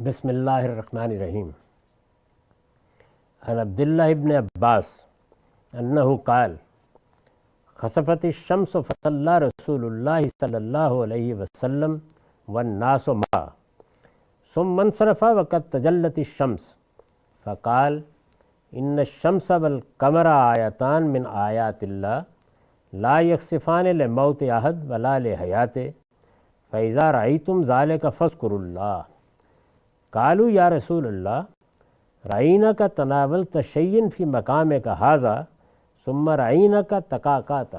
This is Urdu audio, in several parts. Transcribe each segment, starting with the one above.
بسم اللہ الرحمن الرحیم۔ عن عبداللہ ابن عباس انہ قال خسفت الشمس فصلی رسول اللہ صلی اللہ علیہ وسلم والناس معه ثم انصرف وقد تجلت الشمس فقال ان الشمس والقمر آیتان من آیات اللہ لا یخسفان لموت احد ولا لحیاته فاذا رأیتم ذلك فاذکروا اللہ۔ قالوا یا رسول اللہ رأیناک تناولت شیئا فی مقامک ھذا ثم رأیناک تقاقعت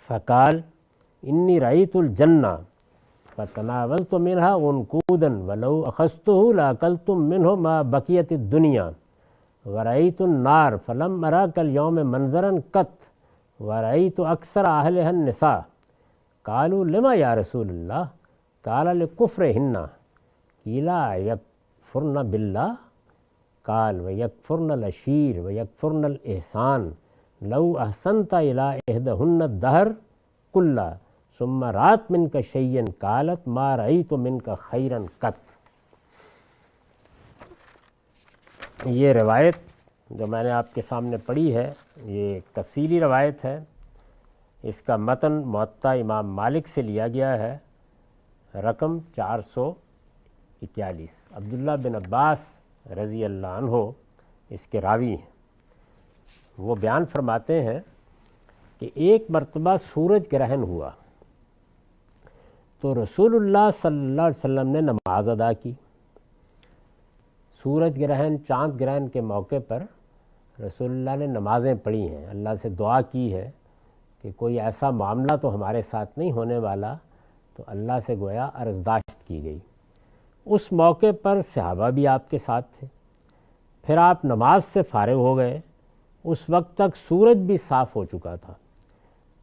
فقال انی رأیت الجنہ فتناولت منها عنقودا ولو اخذته لاکلتم منه ما بقیت الدنیا ورأیت النار فلم اراک اليوم منظرا قط ورأیت اکثر اہلها النساء۔ قالوا لما یا رسول اللہ؟ قال لکفرہن۔ قیل یکفرن باللہ؟ قال ویکفرن العشیر ویکفرن الاحسان لو احسنت الی احدہن الدہر کلہ ثم رات منک شیئا قالت ما رأیت منک خیرا قط۔ یہ روایت جو میں نے آپ کے سامنے پڑھی ہے یہ ایک تفصیلی روایت ہے۔ اس کا متن موطا امام مالک سے لیا گیا ہے، رقم 441۔ عبداللہ بن عباس رضی اللہ عنہ اس کے راوی ہیں۔ وہ بیان فرماتے ہیں کہ ایک مرتبہ سورج گرہن ہوا تو رسول اللہ صلی اللہ علیہ وسلم نے نماز ادا کی۔ سورج گرہن، چاند گرہن کے موقع پر رسول اللہ نے نمازیں پڑھی ہیں، اللہ سے دعا کی ہے کہ کوئی ایسا معاملہ تو ہمارے ساتھ نہیں ہونے والا، تو اللہ سے گویا عرضداشت کی گئی۔ اس موقع پر صحابہ بھی آپ کے ساتھ تھے۔ پھر آپ نماز سے فارغ ہو گئے، اس وقت تک سورج بھی صاف ہو چکا تھا۔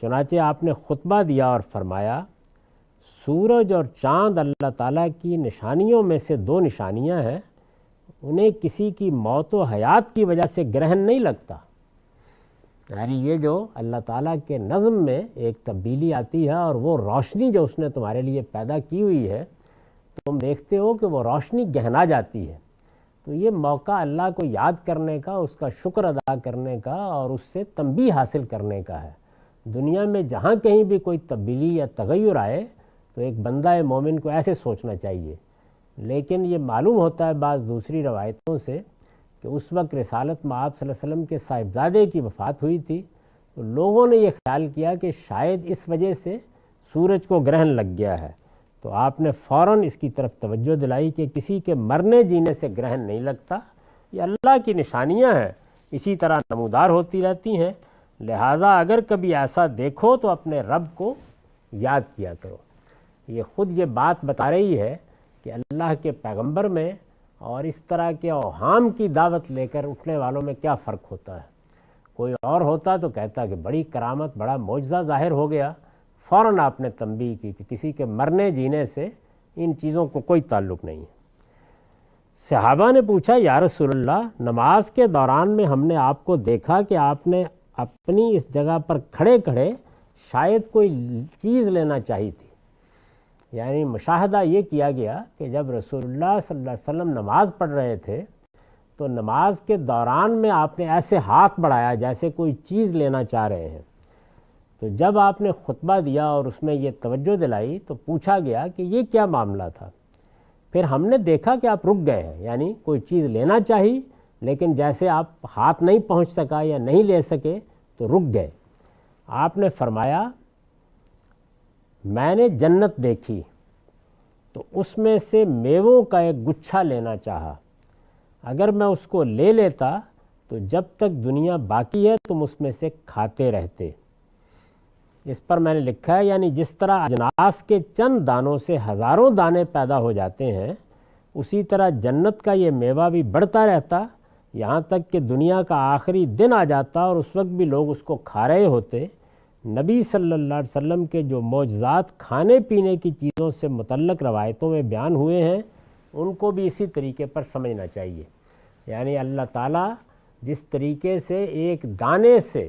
چنانچہ آپ نے خطبہ دیا اور فرمایا سورج اور چاند اللہ تعالیٰ کی نشانیوں میں سے دو نشانیاں ہیں، انہیں کسی کی موت و حیات کی وجہ سے گرہن نہیں لگتا۔ یعنی یہ جو اللہ تعالیٰ کے نظم میں ایک تبدیلی آتی ہے اور وہ روشنی جو اس نے تمہارے لیے پیدا کی ہوئی ہے، تم دیکھتے ہو کہ وہ روشنی گہنا جاتی ہے، تو یہ موقع اللہ کو یاد کرنے کا، اس کا شکر ادا کرنے کا اور اس سے تنبیہ حاصل کرنے کا ہے۔ دنیا میں جہاں کہیں بھی کوئی تبدیلی یا تغیر آئے تو ایک بندہ مومن کو ایسے سوچنا چاہیے۔ لیکن یہ معلوم ہوتا ہے بعض دوسری روایتوں سے کہ اس وقت رسالت مآب صلی اللہ علیہ وسلم کے صاحبزادے کی وفات ہوئی تھی، تو لوگوں نے یہ خیال کیا کہ شاید اس وجہ سے سورج کو گرہن لگ گیا ہے، تو آپ نے فوراً اس کی طرف توجہ دلائی کہ کسی کے مرنے جینے سے گرہن نہیں لگتا، یہ اللہ کی نشانیاں ہیں، اسی طرح نمودار ہوتی رہتی ہیں، لہٰذا اگر کبھی ایسا دیکھو تو اپنے رب کو یاد کیا کرو۔ یہ خود یہ بات بتا رہی ہے کہ اللہ کے پیغمبر میں اور اس طرح کے اوہام کی دعوت لے کر اٹھنے والوں میں کیا فرق ہوتا ہے۔ کوئی اور ہوتا تو کہتا کہ بڑی کرامت، بڑا معجزہ ظاہر ہو گیا، فوراً آپ نے تنبیہ کی کہ کسی کے مرنے جینے سے ان چیزوں کو کوئی تعلق نہیں ہے۔ صحابہ نے پوچھا یا رسول اللہ نماز کے دوران میں ہم نے آپ کو دیکھا کہ آپ نے اپنی اس جگہ پر کھڑے کھڑے شاید کوئی چیز لینا چاہی تھی۔ یعنی مشاہدہ یہ کیا گیا کہ جب رسول اللہ صلی اللہ علیہ وسلم نماز پڑھ رہے تھے تو نماز کے دوران میں آپ نے ایسے ہاتھ بڑھایا جیسے کوئی چیز لینا چاہ رہے ہیں۔ تو جب آپ نے خطبہ دیا اور اس میں یہ توجہ دلائی تو پوچھا گیا کہ یہ کیا معاملہ تھا؟ پھر ہم نے دیکھا کہ آپ رک گئے ہیں، یعنی کوئی چیز لینا چاہی لیکن جیسے آپ ہاتھ نہیں پہنچ سکا یا نہیں لے سکے تو رک گئے۔ آپ نے فرمایا میں نے جنت دیکھی تو اس میں سے میووں کا ایک گچھا لینا چاہا، اگر میں اس کو لے لیتا تو جب تک دنیا باقی ہے تم اس میں سے کھاتے رہتے۔ اس پر میں نے لکھا ہے یعنی جس طرح اجناس کے چند دانوں سے ہزاروں دانے پیدا ہو جاتے ہیں، اسی طرح جنت کا یہ میوہ بھی بڑھتا رہتا یہاں تک کہ دنیا کا آخری دن آ جاتا اور اس وقت بھی لوگ اس کو کھا رہے ہوتے۔ نبی صلی اللہ علیہ وسلم کے جو معجزات کھانے پینے کی چیزوں سے متعلق روایتوں میں بیان ہوئے ہیں ان کو بھی اسی طریقے پر سمجھنا چاہیے۔ یعنی اللہ تعالیٰ جس طریقے سے ایک دانے سے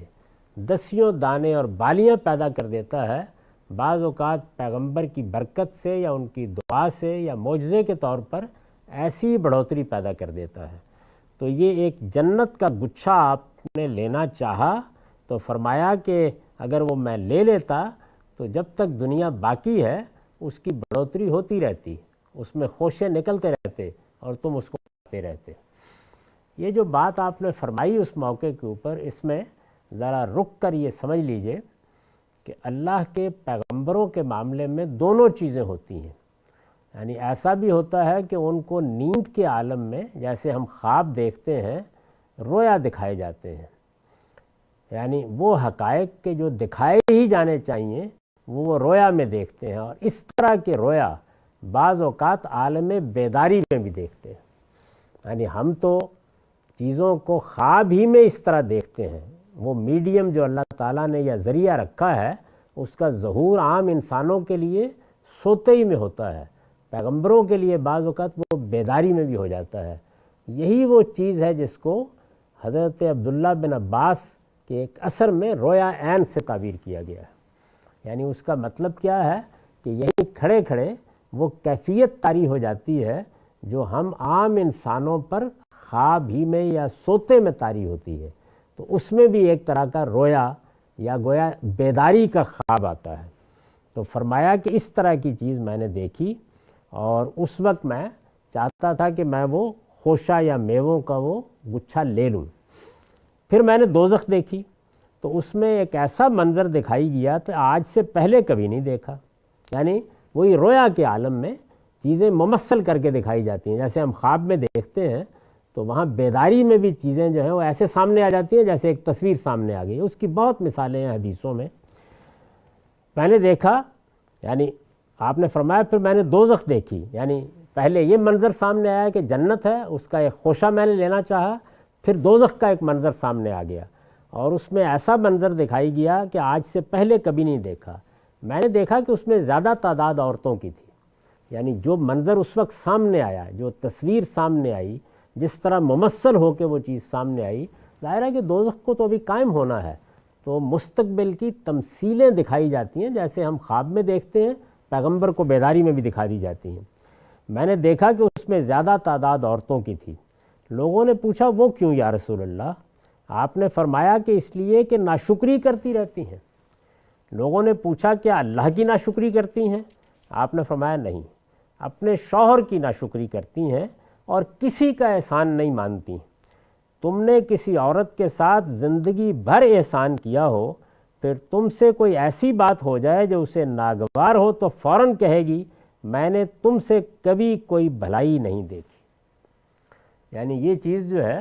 دسیوں دانے اور بالیاں پیدا کر دیتا ہے، بعض اوقات پیغمبر کی برکت سے یا ان کی دعا سے یا معجزے کے طور پر ایسی بڑھوتری پیدا کر دیتا ہے۔ تو یہ ایک جنت کا گچھا آپ نے لینا چاہا تو فرمایا کہ اگر وہ میں لے لیتا تو جب تک دنیا باقی ہے اس کی بڑھوتری ہوتی رہتی، اس میں خوشے نکلتے رہتے اور تم اس کو کھاتے رہتے۔ یہ جو بات آپ نے فرمائی اس موقع کے اوپر، اس میں ذرا رک کر یہ سمجھ لیجئے کہ اللہ کے پیغمبروں کے معاملے میں دونوں چیزیں ہوتی ہیں۔ یعنی ایسا بھی ہوتا ہے کہ ان کو نیند کے عالم میں جیسے ہم خواب دیکھتے ہیں رویا دکھائے جاتے ہیں، یعنی وہ حقائق کے جو دکھائے ہی جانے چاہیے وہ رویا میں دیکھتے ہیں، اور اس طرح کے رویا بعض اوقات عالم بیداری میں بھی دیکھتے ہیں۔ یعنی ہم تو چیزوں کو خواب ہی میں اس طرح دیکھتے ہیں، وہ میڈیم جو اللہ تعالیٰ نے یا ذریعہ رکھا ہے اس کا ظہور عام انسانوں کے لیے سوتے ہی میں ہوتا ہے، پیغمبروں کے لیے بعض اوقات وہ بیداری میں بھی ہو جاتا ہے۔ یہی وہ چیز ہے جس کو حضرت عبداللہ بن عباس کے ایک اثر میں رویا عین سے تعبیر کیا گیا ہے۔ یعنی اس کا مطلب کیا ہے کہ یہی کھڑے کھڑے وہ کیفیت طاری ہو جاتی ہے جو ہم عام انسانوں پر خواب ہی میں یا سوتے میں طاری ہوتی ہے، تو اس میں بھی ایک طرح کا رویا یا گویا بیداری کا خواب آتا ہے۔ تو فرمایا کہ اس طرح کی چیز میں نے دیکھی اور اس وقت میں چاہتا تھا کہ میں وہ خوشہ یا میووں کا وہ گچھا لے لوں۔ پھر میں نے دوزخ دیکھی تو اس میں ایک ایسا منظر دکھائی گیا تو آج سے پہلے کبھی نہیں دیکھا۔ یعنی وہی رویا کے عالم میں چیزیں ممثل کر کے دکھائی جاتی ہیں، جیسے ہم خواب میں دیکھتے ہیں تو وہاں بیداری میں بھی چیزیں جو ہیں وہ ایسے سامنے آ جاتی ہیں جیسے ایک تصویر سامنے آ گئی۔ اس کی بہت مثالیں ہیں حدیثوں میں۔ میں نے دیکھا، یعنی آپ نے فرمایا پھر میں نے دوزخ دیکھی، یعنی پہلے یہ منظر سامنے آیا کہ جنت ہے، اس کا ایک خوشہ میں نے لینا چاہا، پھر دوزخ کا ایک منظر سامنے آ گیا اور اس میں ایسا منظر دکھائی گیا کہ آج سے پہلے کبھی نہیں دیکھا۔ میں نے دیکھا کہ اس میں زیادہ تعداد عورتوں کی تھی، یعنی جو منظر اس وقت سامنے آیا، جو تصویر سامنے آئی، جس طرح ممثل ہو کے وہ چیز سامنے آئی، ظاہر ہے کہ دوزخ کو تو ابھی قائم ہونا ہے، تو مستقبل کی تمثیلیں دکھائی جاتی ہیں جیسے ہم خواب میں دیکھتے ہیں، پیغمبر کو بیداری میں بھی دکھا دی جاتی ہیں۔ میں نے دیکھا کہ اس میں زیادہ تعداد عورتوں کی تھی۔ لوگوں نے پوچھا وہ کیوں یا رسول اللہ؟ آپ نے فرمایا کہ اس لیے کہ ناشکری کرتی رہتی ہیں۔ لوگوں نے پوچھا کیا اللہ کی ناشکری کرتی ہیں؟ آپ نے فرمایا نہیں، اپنے شوہر کی ناشکری کرتی ہیں اور کسی کا احسان نہیں مانتی۔ تم نے کسی عورت کے ساتھ زندگی بھر احسان کیا ہو، پھر تم سے کوئی ایسی بات ہو جائے جو اسے ناگوار ہو تو فوراً کہے گی میں نے تم سے کبھی کوئی بھلائی نہیں دیکھی۔ یعنی یہ چیز جو ہے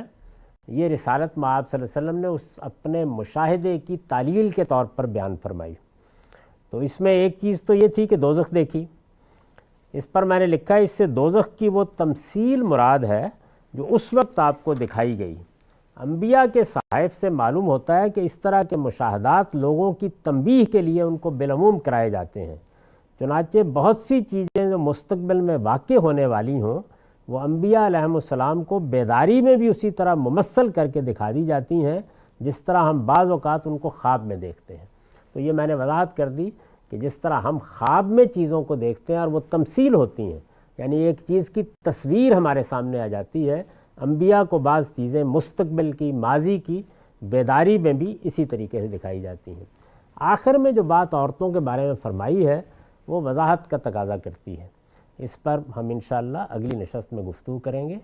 یہ رسالت مآب صلی اللہ علیہ وسلم نے اس اپنے مشاہدے کی تعلیل کے طور پر بیان فرمائی۔ تو اس میں ایک چیز تو یہ تھی کہ دوزخ دیکھی، اس پر میں نے لکھا اس سے دوزخ کی وہ تمثیل مراد ہے جو اس وقت آپ کو دکھائی گئی۔ انبیاء کے صحائف سے معلوم ہوتا ہے کہ اس طرح کے مشاہدات لوگوں کی تنبیہ کے لیے ان کو بالعموم کرائے جاتے ہیں، چنانچہ بہت سی چیزیں جو مستقبل میں واقع ہونے والی ہوں وہ انبیاء علیہم السلام کو بیداری میں بھی اسی طرح ممثل کر کے دکھا دی جاتی ہیں جس طرح ہم بعض اوقات ان کو خواب میں دیکھتے ہیں۔ تو یہ میں نے وضاحت کر دی کہ جس طرح ہم خواب میں چیزوں کو دیکھتے ہیں اور وہ تمثیل ہوتی ہیں، یعنی ایک چیز کی تصویر ہمارے سامنے آ جاتی ہے، انبیاء کو بعض چیزیں مستقبل کی، ماضی کی بیداری میں بھی اسی طریقے سے دکھائی جاتی ہیں۔ آخر میں جو بات عورتوں کے بارے میں فرمائی ہے وہ وضاحت کا تقاضا کرتی ہے، اس پر ہم انشاءاللہ اگلی نشست میں گفتگو کریں گے۔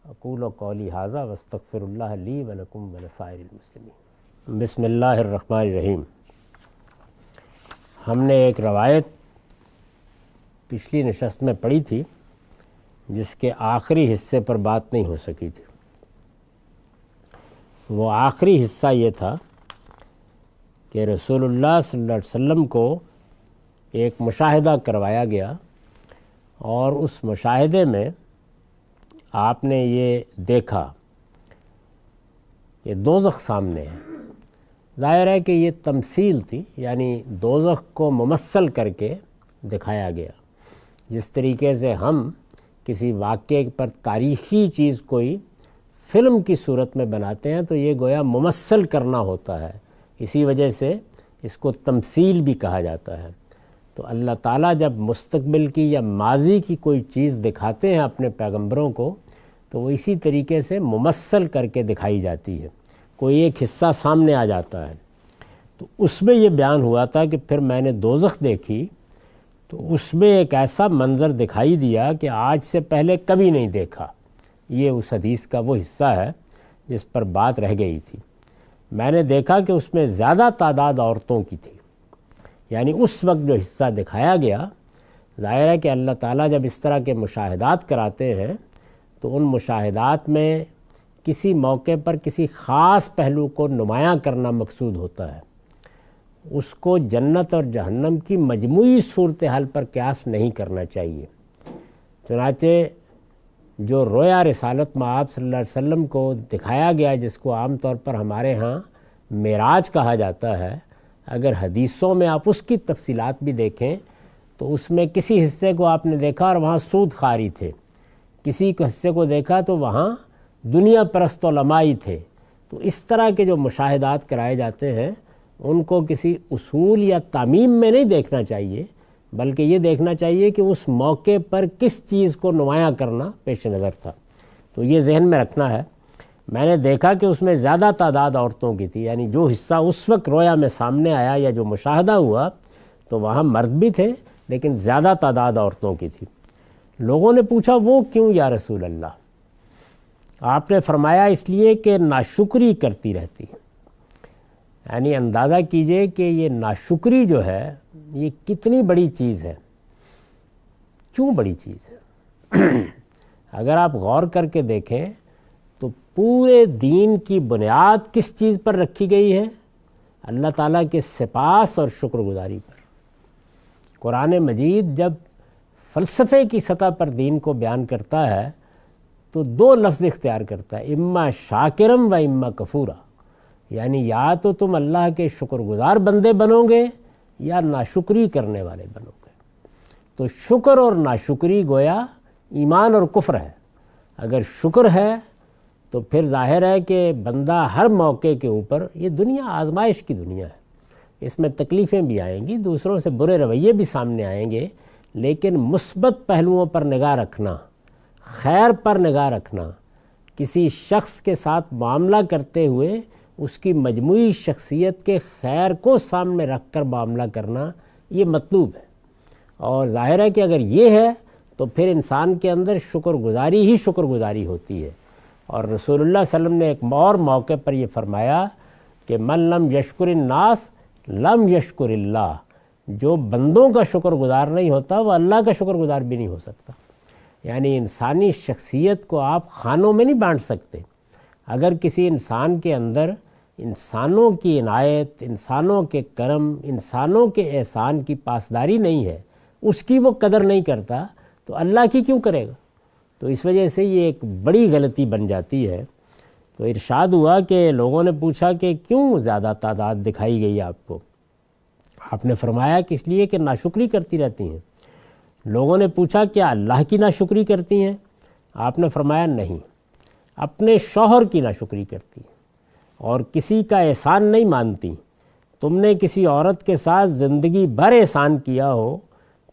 اقول قولی ھذا واستغفر اللہ لی ولکم ولسائر المسلمین۔ بسم اللہ الرحمن الرحیم۔ ہم نے ایک روایت پچھلی نشست میں پڑھی تھی جس کے آخری حصے پر بات نہیں ہو سکی تھی۔ وہ آخری حصہ یہ تھا کہ رسول اللہ صلی اللہ علیہ وسلم کو ایک مشاہدہ کروایا گیا اور اس مشاہدے میں آپ نے یہ دیکھا کہ دوزخ سامنے ہے۔ ظاہر ہے کہ یہ تمثیل تھی، یعنی دوزخ کو ممثل کر کے دکھایا گیا۔ جس طریقے سے ہم کسی واقعے پر تاریخی چیز کوئی فلم کی صورت میں بناتے ہیں تو یہ گویا ممثل کرنا ہوتا ہے، اسی وجہ سے اس کو تمثیل بھی کہا جاتا ہے۔ تو اللہ تعالیٰ جب مستقبل کی یا ماضی کی کوئی چیز دکھاتے ہیں اپنے پیغمبروں کو تو وہ اسی طریقے سے ممثل کر کے دکھائی جاتی ہے، کوئی ایک حصہ سامنے آ جاتا ہے۔ تو اس میں یہ بیان ہوا تھا کہ پھر میں نے دوزخ دیکھی تو اس میں ایک ایسا منظر دکھائی دیا کہ آج سے پہلے کبھی نہیں دیکھا۔ یہ اس حدیث کا وہ حصہ ہے جس پر بات رہ گئی تھی۔ میں نے دیکھا کہ اس میں زیادہ تعداد عورتوں کی تھی، یعنی اس وقت جو حصہ دکھایا گیا، ظاہر ہے کہ اللہ تعالیٰ جب اس طرح کے مشاہدات کراتے ہیں تو ان مشاہدات میں کسی موقع پر کسی خاص پہلو کو نمایاں کرنا مقصود ہوتا ہے، اس کو جنت اور جہنم کی مجموعی صورتحال پر قیاس نہیں کرنا چاہیے۔ چنانچہ جو رویا رسالت مآب صلی اللہ علیہ وسلم کو دکھایا گیا، جس کو عام طور پر ہمارے ہاں معراج کہا جاتا ہے، اگر حدیثوں میں آپ اس کی تفصیلات بھی دیکھیں تو اس میں کسی حصے کو آپ نے دیکھا اور وہاں سود خواری تھے، کسی حصے کو دیکھا تو وہاں دنیا پرست علماء تھے۔ تو اس طرح کے جو مشاہدات کرائے جاتے ہیں ان کو کسی اصول یا تعمیم میں نہیں دیکھنا چاہیے، بلکہ یہ دیکھنا چاہیے کہ اس موقع پر کس چیز کو نمایاں کرنا پیش نظر تھا۔ تو یہ ذہن میں رکھنا ہے۔ میں نے دیکھا کہ اس میں زیادہ تعداد عورتوں کی تھی، یعنی جو حصہ اس وقت رویا میں سامنے آیا یا جو مشاہدہ ہوا تو وہاں مرد بھی تھے لیکن زیادہ تعداد عورتوں کی تھی۔ لوگوں نے پوچھا وہ کیوں یا رسول اللہ؟ آپ نے فرمایا اس لیے کہ ناشکری کرتی رہتی ہے۔ یعنی اندازہ کیجئے کہ یہ ناشکری جو ہے یہ کتنی بڑی چیز ہے، کیوں بڑی چیز ہے؟ اگر آپ غور کر کے دیکھیں تو پورے دین کی بنیاد کس چیز پر رکھی گئی ہے؟ اللہ تعالیٰ کے سپاس اور شکر گزاری پر۔ قرآن مجید جب فلسفے کی سطح پر دین کو بیان کرتا ہے تو دو لفظ اختیار کرتا ہے، اما شاکرم و اما کفورا، یعنی یا تو تم اللہ کے شکر گزار بندے بنو گے یا ناشکری کرنے والے بنو گے۔ تو شکر اور ناشکری گویا ایمان اور کفر ہے۔ اگر شکر ہے تو پھر ظاہر ہے کہ بندہ ہر موقع کے اوپر، یہ دنیا آزمائش کی دنیا ہے، اس میں تکلیفیں بھی آئیں گی، دوسروں سے برے رویے بھی سامنے آئیں گے، لیکن مثبت پہلوؤں پر نگاہ رکھنا، خیر پر نگاہ رکھنا، کسی شخص کے ساتھ معاملہ کرتے ہوئے اس کی مجموعی شخصیت کے خیر کو سامنے رکھ کر معاملہ کرنا، یہ مطلوب ہے۔ اور ظاہر ہے کہ اگر یہ ہے تو پھر انسان کے اندر شکر گزاری ہی شکر گزاری ہوتی ہے۔ اور رسول اللہ صلی اللہ علیہ وسلم نے ایک اور موقع پر یہ فرمایا کہ من لم یشکر الناس لم یشکر اللہ، جو بندوں کا شکر گزار نہیں ہوتا وہ اللہ کا شکر گزار بھی نہیں ہو سکتا۔ یعنی انسانی شخصیت کو آپ خانوں میں نہیں بانٹ سکتے۔ اگر کسی انسان کے اندر انسانوں کی عنایت، انسانوں کے کرم، انسانوں کے احسان کی پاسداری نہیں ہے، اس کی وہ قدر نہیں کرتا، تو اللہ کی کیوں کرے گا؟ تو اس وجہ سے یہ ایک بڑی غلطی بن جاتی ہے۔ تو ارشاد ہوا کہ لوگوں نے پوچھا کہ کیوں زیادہ تعداد دکھائی گئی آپ کو؟ آپ نے فرمایا کہ اس لیے کہ ناشکری کرتی رہتی ہیں۔ لوگوں نے پوچھا کیا اللہ کی ناشکری کرتی ہیں؟ آپ نے فرمایا نہیں، اپنے شوہر کی ناشکری کرتی ہیں اور کسی کا احسان نہیں مانتی۔ تم نے کسی عورت کے ساتھ زندگی بھر احسان کیا ہو،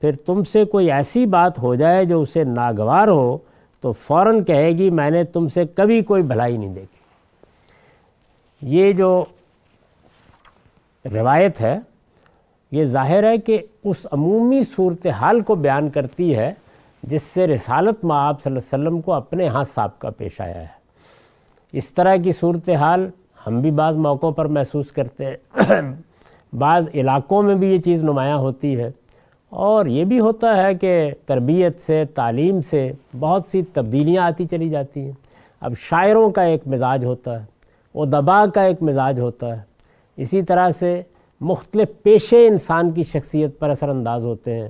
پھر تم سے کوئی ایسی بات ہو جائے جو اسے ناگوار ہو تو فوراً کہے گی میں نے تم سے کبھی کوئی بھلائی نہیں دیکھی۔ یہ جو روایت ہے یہ ظاہر ہے کہ اس عمومی صورتحال کو بیان کرتی ہے جس سے رسالت مآب صلی اللہ علیہ وسلم کو اپنے ہاں سابقہ پیش آیا ہے۔ اس طرح کی صورتحال ہم بھی بعض موقعوں پر محسوس کرتے ہیں، بعض علاقوں میں بھی یہ چیز نمایاں ہوتی ہے، اور یہ بھی ہوتا ہے کہ تربیت سے، تعلیم سے بہت سی تبدیلیاں آتی چلی جاتی ہیں۔ اب شاعروں کا ایک مزاج ہوتا ہے، ادباء کا ایک مزاج ہوتا ہے، اسی طرح سے مختلف پیشے انسان کی شخصیت پر اثر انداز ہوتے ہیں۔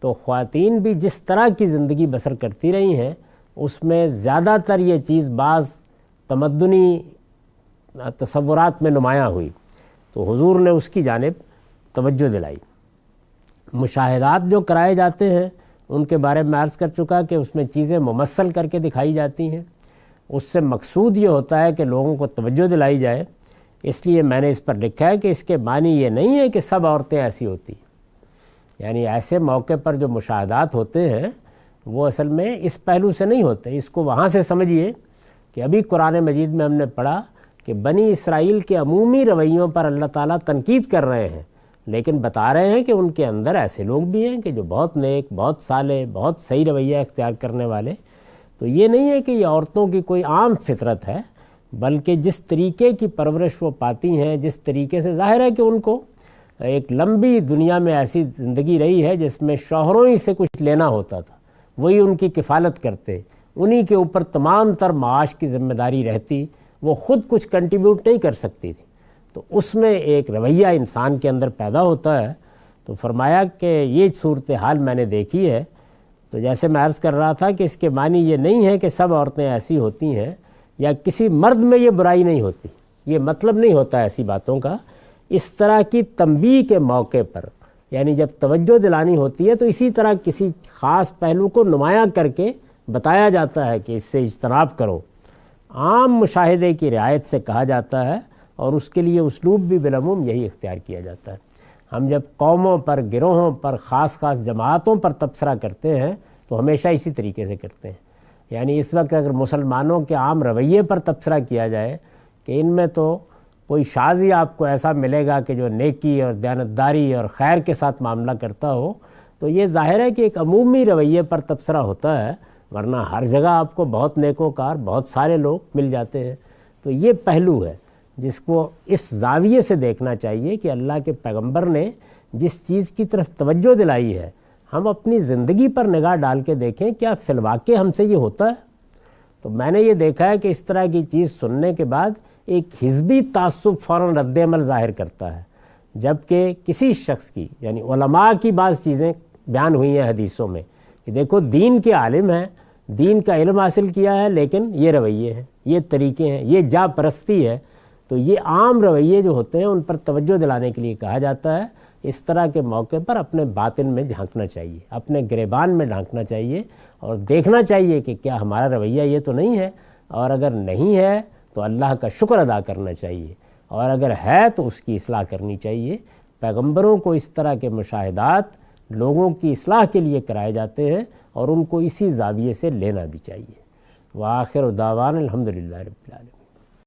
تو خواتین بھی جس طرح کی زندگی بسر کرتی رہی ہیں اس میں زیادہ تر یہ چیز بعض تمدنی تصورات میں نمایاں ہوئی، تو حضور نے اس کی جانب توجہ دلائی۔ مشاہدات جو کرائے جاتے ہیں ان کے بارے میں عرض کر چکا کہ اس میں چیزیں ممثل کر کے دکھائی جاتی ہیں، اس سے مقصود یہ ہوتا ہے کہ لوگوں کو توجہ دلائی جائے۔ اس لیے میں نے اس پر لکھا ہے کہ اس کے معنی یہ نہیں ہے کہ سب عورتیں ایسی ہوتی ہیں، یعنی ایسے موقع پر جو مشاہدات ہوتے ہیں وہ اصل میں اس پہلو سے نہیں ہوتے. اس کو وہاں سے سمجھیے کہ ابھی قرآن مجید میں ہم نے پڑھا کہ بنی اسرائیل کے عمومی رویوں پر اللہ تعالیٰ تنقید کر رہے ہیں، لیکن بتا رہے ہیں کہ ان کے اندر ایسے لوگ بھی ہیں کہ جو بہت نیک، بہت صالح، بہت صحیح رویہ اختیار کرنے والے. تو یہ نہیں ہے کہ یہ عورتوں کی کوئی عام فطرت ہے، بلکہ جس طریقے کی پرورش وہ پاتی ہیں، جس طریقے سے ظاہر ہے کہ ان کو ایک لمبی دنیا میں ایسی زندگی رہی ہے جس میں شوہروں ہی سے کچھ لینا ہوتا تھا، وہی ان کی کفالت کرتے، انہی کے اوپر تمام تر معاش کی ذمہ داری رہتی، وہ خود کچھ کنٹریبیوٹ نہیں کر سکتی تھی. تو اس میں ایک رویہ انسان کے اندر پیدا ہوتا ہے. تو فرمایا کہ یہ صورتحال میں نے دیکھی ہے. تو جیسے میں عرض کر رہا تھا کہ اس کے معنی یہ نہیں ہے کہ سب عورتیں ایسی ہوتی ہیں یا کسی مرد میں یہ برائی نہیں ہوتی، یہ مطلب نہیں ہوتا ایسی باتوں کا. اس طرح کی تنبیہ کے موقع پر، یعنی جب توجہ دلانی ہوتی ہے تو اسی طرح کسی خاص پہلو کو نمایاں کر کے بتایا جاتا ہے کہ اس سے اجتناب کرو. عام مشاہدے کی رعایت سے کہا جاتا ہے اور اس کے لیے اسلوب بھی بالعموم یہی اختیار کیا جاتا ہے. ہم جب قوموں پر، گروہوں پر، خاص جماعتوں پر تبصرہ کرتے ہیں تو ہمیشہ اسی طریقے سے کرتے ہیں. یعنی اس وقت اگر مسلمانوں کے عام رویے پر تبصرہ کیا جائے کہ ان میں تو کوئی شاذ ہی آپ کو ایسا ملے گا کہ جو نیکی اور دیانتداری اور خیر کے ساتھ معاملہ کرتا ہو، تو یہ ظاہر ہے کہ ایک عمومی رویے پر تبصرہ ہوتا ہے، ورنہ ہر جگہ آپ کو بہت نیکوکار، بہت سارے لوگ مل جاتے ہیں. تو یہ پہلو ہے جس کو اس زاویے سے دیکھنا چاہیے کہ اللہ کے پیغمبر نے جس چیز کی طرف توجہ دلائی ہے، ہم اپنی زندگی پر نگاہ ڈال کے دیکھیں کیا فی الواقع ہم سے یہ ہوتا ہے. تو میں نے یہ دیکھا ہے کہ اس طرح کی چیز سننے کے بعد ایک حزبی تعصب فوراً رد عمل ظاہر کرتا ہے، جبکہ کسی شخص کی، یعنی علماء کی بعض چیزیں بیان ہوئی ہیں حدیثوں میں کہ دیکھو دین کے عالم ہیں، دین کا علم حاصل کیا ہے، لیکن یہ رویے ہیں، یہ طریقے ہیں، یہ جا پرستی ہے. تو یہ عام رویے جو ہوتے ہیں ان پر توجہ دلانے کے لیے کہا جاتا ہے. اس طرح کے موقع پر اپنے باطن میں جھانکنا چاہیے، اپنے گریبان میں ڈھانکنا چاہیے اور دیکھنا چاہیے کہ کیا ہمارا رویہ یہ تو نہیں ہے، اور اگر نہیں ہے تو اللہ کا شکر ادا کرنا چاہیے، اور اگر ہے تو اس کی اصلاح کرنی چاہیے. پیغمبروں کو اس طرح کے مشاہدات لوگوں کی اصلاح کے لیے کرائے جاتے ہیں اور ان کو اسی زاویے سے لینا بھی چاہیے. وآخر دعوانا الحمدللہ رب العالمین.